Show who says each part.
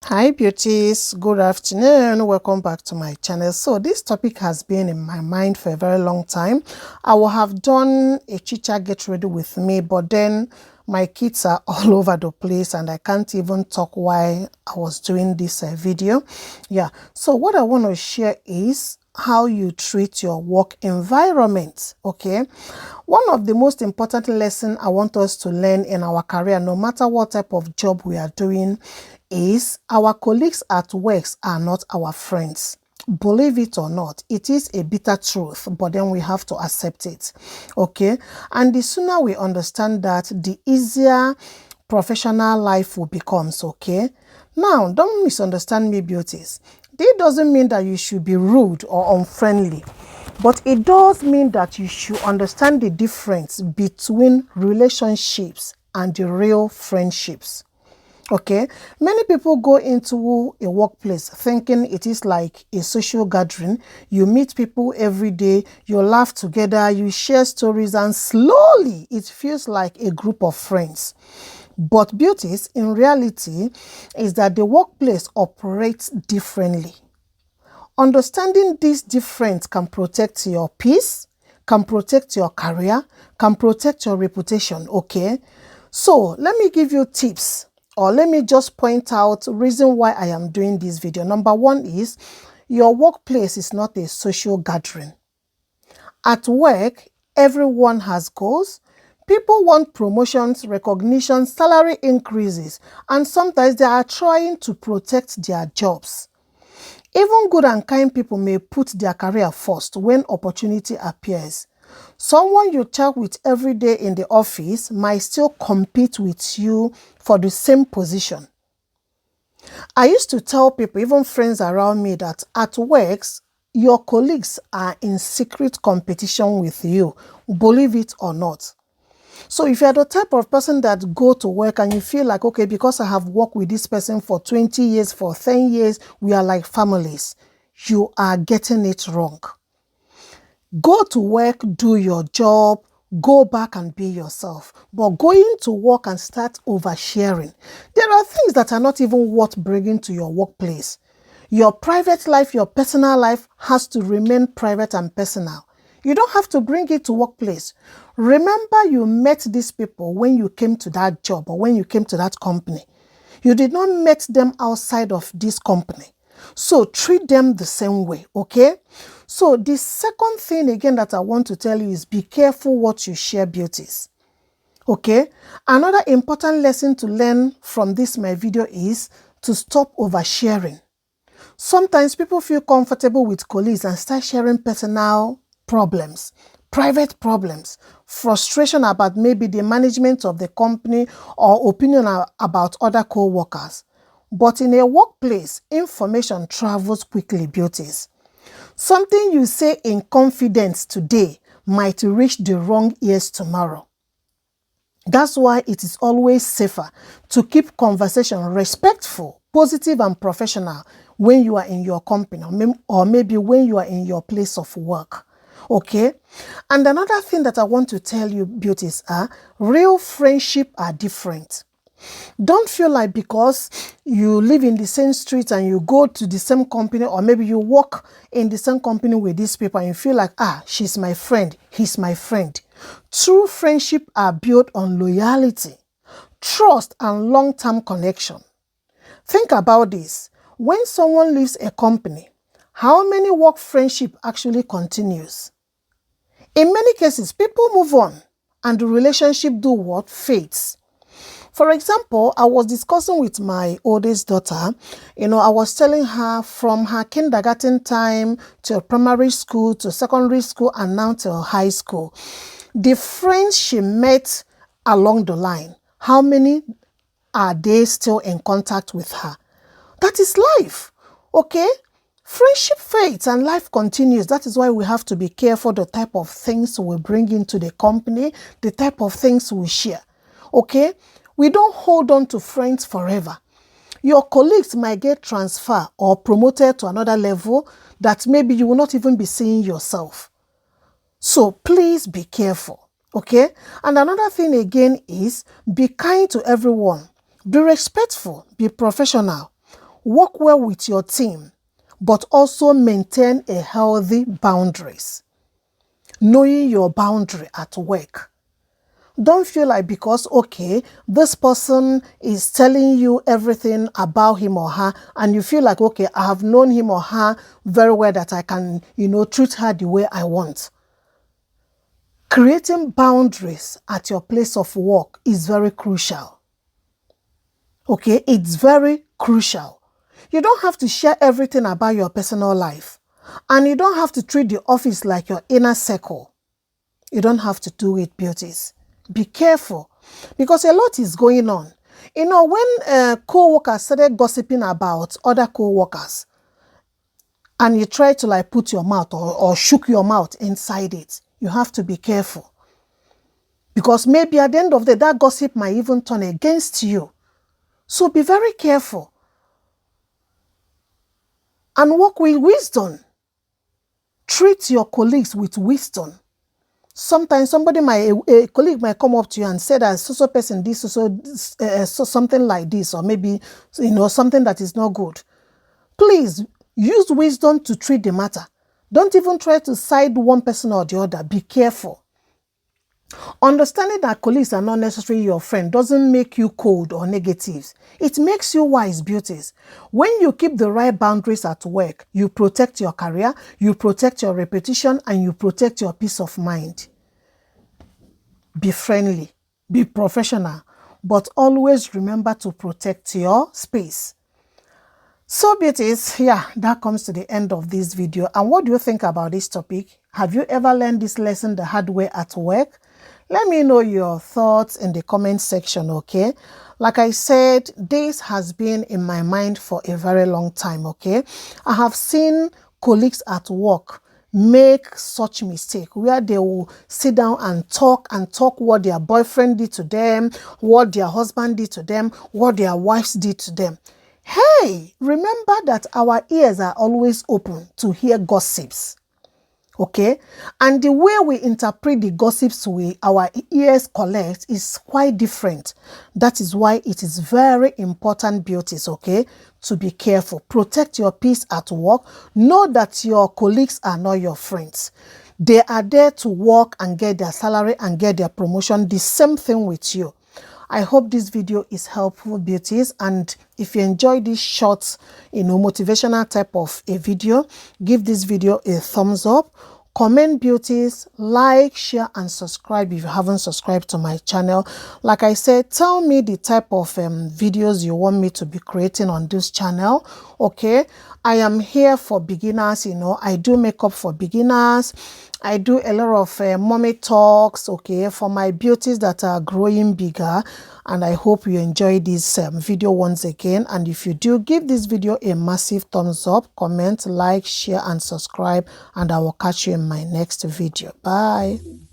Speaker 1: Hi beauties, good afternoon, welcome back to my channel. So this topic has been in my mind for a very long time. I will have done a chit-chat get ready with me, but then my kids are all over the place and I can't even talk while I was doing this video. So what I want to share is how you treat your work environment. Okay, one of the most important lessons I want us to learn in our career, no matter what type of job we are doing, is our colleagues at work are not our friends. Believe it or not, it is a bitter truth, but then we have to accept it. Okay, and the sooner we understand that, the easier professional life will become. Okay, now don't misunderstand me, beauties. This doesn't mean that you should be rude or unfriendly, but it does mean that you should understand the difference between relationships and the real friendships. Okay, many people go into a workplace thinking it is like a social gathering. You meet people every day, you laugh together, you share stories, and slowly it feels like a group of friends. But beauties, in reality, is that the workplace operates differently. Understanding this difference can protect your peace, can protect your career, can protect your reputation. Okay, so let me give you tips, or let me just point out the reason why I am doing this video. Number one is your workplace is not a social gathering. At work, everyone has goals. People want promotions, recognition, salary increases, and sometimes they are trying to protect their jobs. Even good and kind people may put their career first when opportunity appears. Someone you chat with every day in the office might still compete with you for the same position. I used to tell people, even friends around me, that at works, your colleagues are in secret competition with you, believe it or not. So if you're the type of person that go to work and you feel like, okay, because I have worked with this person for 20 years, for 10 years, we are like families, you are getting it wrong. Go to work, do your job, go back and be yourself. But going to work and start oversharing, there are things that are not even worth bringing to your workplace. Your private life, your personal life has to remain private and personal. You don't have to bring it to workplace. Remember, you met these people when you came to that job or when you came to that company. You did not meet them outside of this company. So treat them the same way, okay? So the second thing again that I want to tell you is be careful what you share, beauties. Okay? Another important lesson to learn from this my video is to stop oversharing. Sometimes people feel comfortable with colleagues and start sharing personal problems, private problems, frustration about maybe the management of the company or opinion about other co-workers. But in a workplace, information travels quickly, beauties. Something you say in confidence today might reach the wrong ears tomorrow. That's why it is always safer to keep conversation respectful, positive, and professional when you are in your company or maybe when you are in your place of work. Okay? And another thing that I want to tell you, beauties, are real friendship are different. Don't feel like because you live in the same street and you go to the same company, or maybe you work in the same company with these people and you feel like, she's my friend, he's my friend. True friendship are built on loyalty, trust, and long-term connection. Think about this. When someone leaves a company, how many work friendship actually continues? In many cases, people move on and the relationship do what? Fades. For example, I was discussing with my oldest daughter, I was telling her from her kindergarten time to primary school to secondary school and now to high school, the friends she met along the line, how many are they still in contact with her? That is life, okay? Friendship fades and life continues. That is why we have to be careful the type of things we bring into the company, the type of things we share, okay? We don't hold on to friends forever. Your colleagues might get transferred or promoted to another level that maybe you will not even be seeing yourself. So please be careful, okay? And another thing again is be kind to everyone. Be respectful, be professional. work well with your team, but also maintain a healthy boundaries. Knowing your boundary at work. Don't feel like because, okay, this person is telling you everything about him or her, and you feel like, okay, I have known him or her very well that I can, treat her the way I want. Creating boundaries at your place of work is very crucial. Okay, it's very crucial. You don't have to share everything about your personal life, and you don't have to treat the office like your inner circle. You don't have to do it, beauties. Be careful, because a lot is going on. When co-workers started gossiping about other co-workers, and you try to put your mouth or shook your mouth inside it, you have to be careful. Because maybe at the end of the day, that gossip might even turn against you. So be very careful. And work with wisdom. Treat your colleagues with wisdom. Sometimes a colleague might come up to you and say that so person did so something like this, or maybe something that is not good. Please use wisdom to treat the matter. Don't even try to side one person or the other. Be careful. Understanding that colleagues are not necessarily your friend doesn't make you cold or negative. It makes you wise, beauties. When you keep the right boundaries at work, you protect your career, you protect your reputation, and you protect your peace of mind. Be friendly, be professional, but always remember to protect your space. So, beauties, that comes to the end of this video. And what do you think about this topic? Have you ever learned this lesson the hard way at work? Let me know your thoughts in the comment section, okay? Like I said, this has been in my mind for a very long time, okay? I have seen colleagues at work make such mistake where they will sit down and talk what their boyfriend did to them, what their husband did to them, what their wives did to them. Hey, remember that our ears are always open to hear gossips. Okay, and the way we interpret the gossips our ears collect is quite different. That is why it is very important, beauties, okay, to be careful. Protect your peace at work. Know that your colleagues are not your friends. They are there to work and get their salary and get their promotion. The same thing with you. I hope this video is helpful, beauties, and if you enjoy this short, motivational type of a video, give this video a thumbs up, comment, beauties, like, share, and subscribe if you haven't subscribed to my channel. Like I said, tell me the type of videos you want me to be creating on this channel, okay? I am here for beginners, I do makeup for beginners. I do a lot of mommy talks, okay, for my beauties that are growing bigger. And I hope you enjoy this video once again. And if you do, give this video a massive thumbs up, comment, like, share, and subscribe. And I will catch you in my next video. Bye.